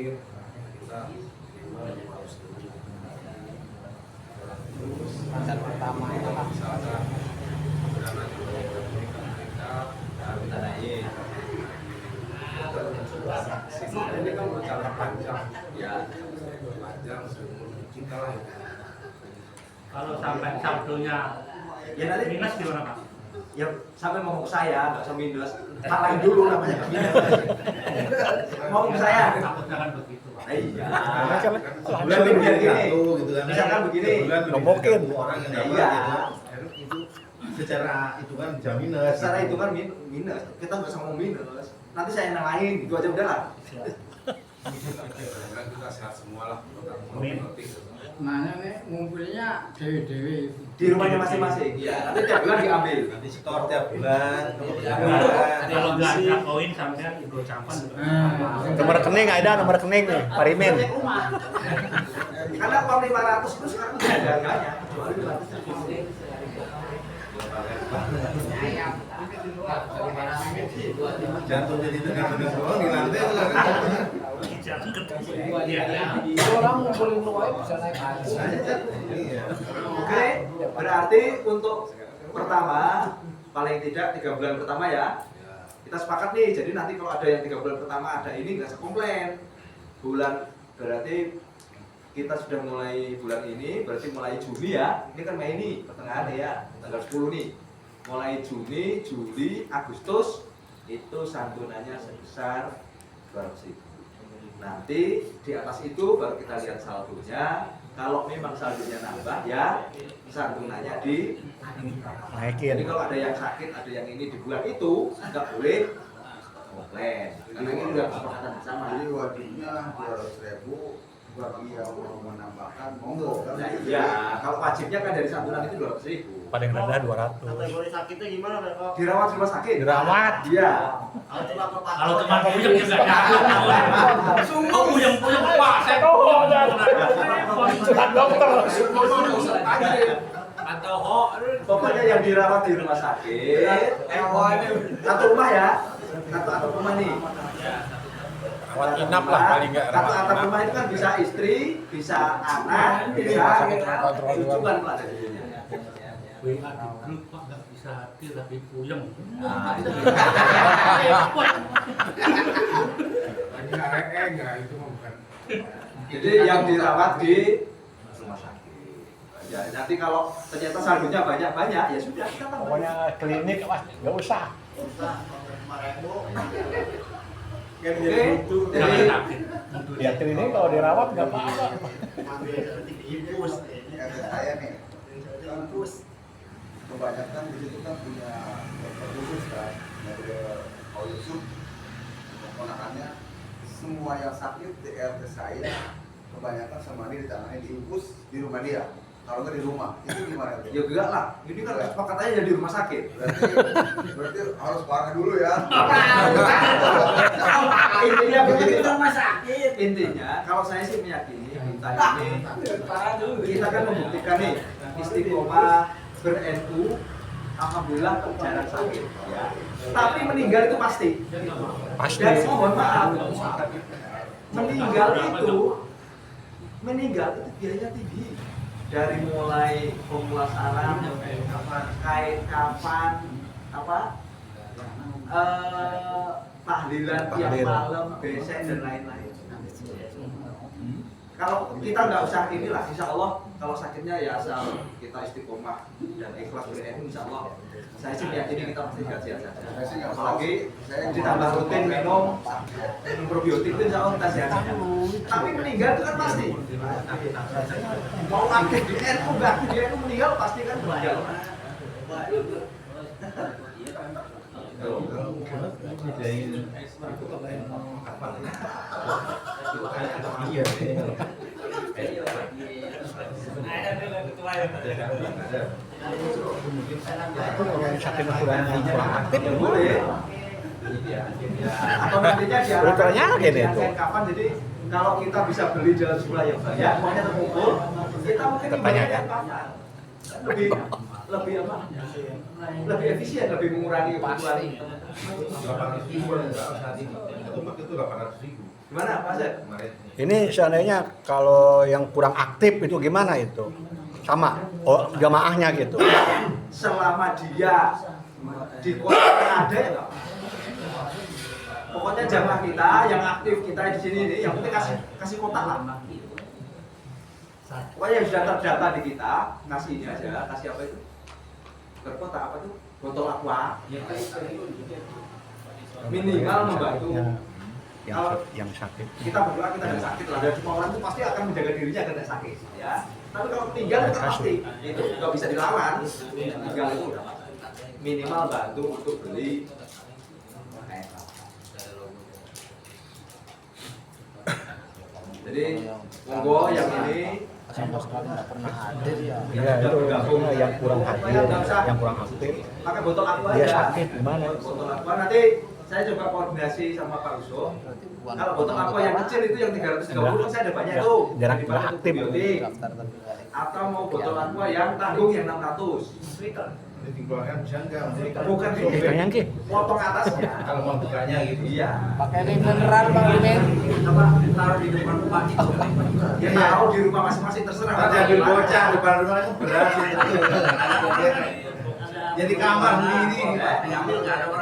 sakit, kita harus Standar pertama itu lah. misalkan karena kita naik ini kan berjalan panjang ya, panjang seumur kita lah ya. Kalau sampai saldonya Ya nanti minus gimana Pak? ya sampai mau ke saya nggak usah minus, palain dulu namanya minus. Mau ke saya. Takutnya kan begitu Pak. Iya. Bulan Misalkan begini, gitu kan. misalkan begini. Nombokin orang yang dapat Iya. gitu. Itu secara hitungan bisa minus. Secara itu kan minus, kita nggak usah mau minus. Nanti saya yang lain, gitu aja udah lah. Mudah-mudahan kita sehat semua lah. Amin. Nanya nih ngumpulnya dewe-dewe Di rumahnya masing-masing. Iya. Nanti tiap bulan diambil. Nanti setor tiap bulan. Kalau nggak ada koin sampean ikut campan juga. Nomor rekening ada, nomor rekening nih, Pak Rimin. Karena uang 500 itu sekarang udah ada harganya. Kecuali 500. Jatuh jadi tengah-tengah doang di lantai tuh kan. orang ngumpulin luar bisa naik atas. Iya. Oke, berarti untuk pertama paling tidak 3 bulan pertama ya. Kita sepakat nih, jadi nanti kalau ada yang 3 bulan pertama ada ini nggak usah komplain. Bulan berarti kita sudah mulai bulan ini, berarti mulai Juni ya. Ini kan Mei ini, pertengahan ya, tanggal 10 nih. Mulai Juni, Juli, Agustus itu santunannya sebesar 200.000. Nanti di atas itu baru kita lihat saldonya. Kalau memang saldonya nambah ya santunannya di Naikin. Jadi kalau ada yang sakit, ada yang ini di bulan itu nggak boleh komplain. Karena ini udah kesepakatan bersama. Jadi wajibnya 200.000 bagi yang mau menambahkan monggo. Nah, iya, kalau wajibnya kan dari santunan itu 200.000. Paling rendah 200. Kategori sakitnya gimana Pak? Dirawat di rumah sakit. Dirawat. Iya. Kalau teman puyeng juga nyambut. Oh puyeng-puyeng Pak, saya Curhat dokter. atau oh Pokoknya yang dirawat di rumah sakit. Satu rumah ya. Satu rumah nih. Rawat inap lah paling enggak. Satu atap rumah itu kan bisa istri, bisa anak, bisa rujukan Pak ada di sini. WA di grup Pak nggak bisa hadir tapi puyeng. Nah, itu. Lagi nggak nggak itu mah bukan. Jadi yang dirawat di rumah sakit. Ya, nanti kalau ternyata saldonya banyak-banyak ya sudah kita tambah. Pokoknya klinik mas, nggak usah. Oke. Jangan Jadi sakit. Ya klinik kalau dirawat nggak apa-apa. Saya nih, kampus kebanyakan di situ kan punya dokter khusus kan, dari Pak Yusuf, keponakannya. Semua yang sakit di RT saya kebanyakan sama dia ditangani di infus di rumah dia. Kalau nggak di rumah, itu gimana? ya enggak lah. Ini kan kesepakatannya jadi rumah sakit. Berarti harus parah dulu ya. Intinya begitu. rumah sakit. Intinya kalau saya sih meyakini kita ini kita kan membuktikan nih istiqomah ber-NU alhamdulillah jarang sakit ya. Tapi meninggal itu pasti. Pasti. Dan mohon maaf meninggal itu biayanya tinggi. Dari mulai pemulasaran, kait kapan, tahlilan tiap malam, besek dan lain-lain. Kalau kita nggak usah inilah, insya Allah kalau sakitnya ya asal kita istiqomah dan ikhlas berilmu, insya Allah. Saya sih meyakini kita pasti sehat-sehat saja. Apalagi ditambah rutin minum probiotik itu insya Allah kita sehat-sehat. Tapi meninggal itu kan pasti. Mau aktif di NU nggak aktif di NU meninggal pasti kan meninggal. Sakitnya kurang aktif ya Boleh. Atau nantinya Ritualnya gini diarahkan tuh. kapan jadi kalau kita bisa beli dalam jumlah yang banyak, uangnya terkumpul, kita mungkin Pertanyaannya. kapan? Lebih apa? Lebih efisien, lebih mengurangi kebutuhan. 800.000 saat ini. Satu paket itu 800.000. Gimana Pak Asep? Ini seandainya kalau yang kurang aktif itu gimana itu? Sama, oh jamaahnya gitu. Selama dia di kota ada ya Pak. Pokoknya jamaah kita yang aktif kita di sini ini yang penting kasih kotak lah. Pokoknya yang sudah terdata di kita ngasih ini aja, kasih apa itu? Berkotak apa tuh? Botol aqua. Minimal membantu. Yang sakit. Kita berdoa kita tidak sakit lah. Dan semua orang itu pasti akan menjaga dirinya agar tidak sakit. Ya. Tapi kalau tinggal itu pasti itu nggak bisa dilawan. Tinggal itu udah minimal bantu untuk beli. Jadi monggo yang ini sama sekali nggak pernah hadir ya. Iya itu maksudnya yang kurang hadir, yang kurang aktif. pakai botol aqua Dia aja. sakit gimana? Botol aqua nanti saya coba koordinasi sama Pak Uso. Kalau botol aqua yang kecil itu yang 330 saya ada banyak tuh. Jarang Daripada aktif. antibiotik. Daftar terpilih. Atau mau botol aqua yang tanggung yang 600. Ini dikeluarkan bisa enggak? Bukan Kayaknya ki. potong atasnya. Kalau mau bukanya gitu. Iya. Pakai ini beneran Bang Limin. Apa taruh di depan rumah itu. Ya tahu di rumah masing-masing terserah. Nanti ambil bocah depan rumah itu berat itu. Jadi kamar sendiri. Diambil nggak ada orang.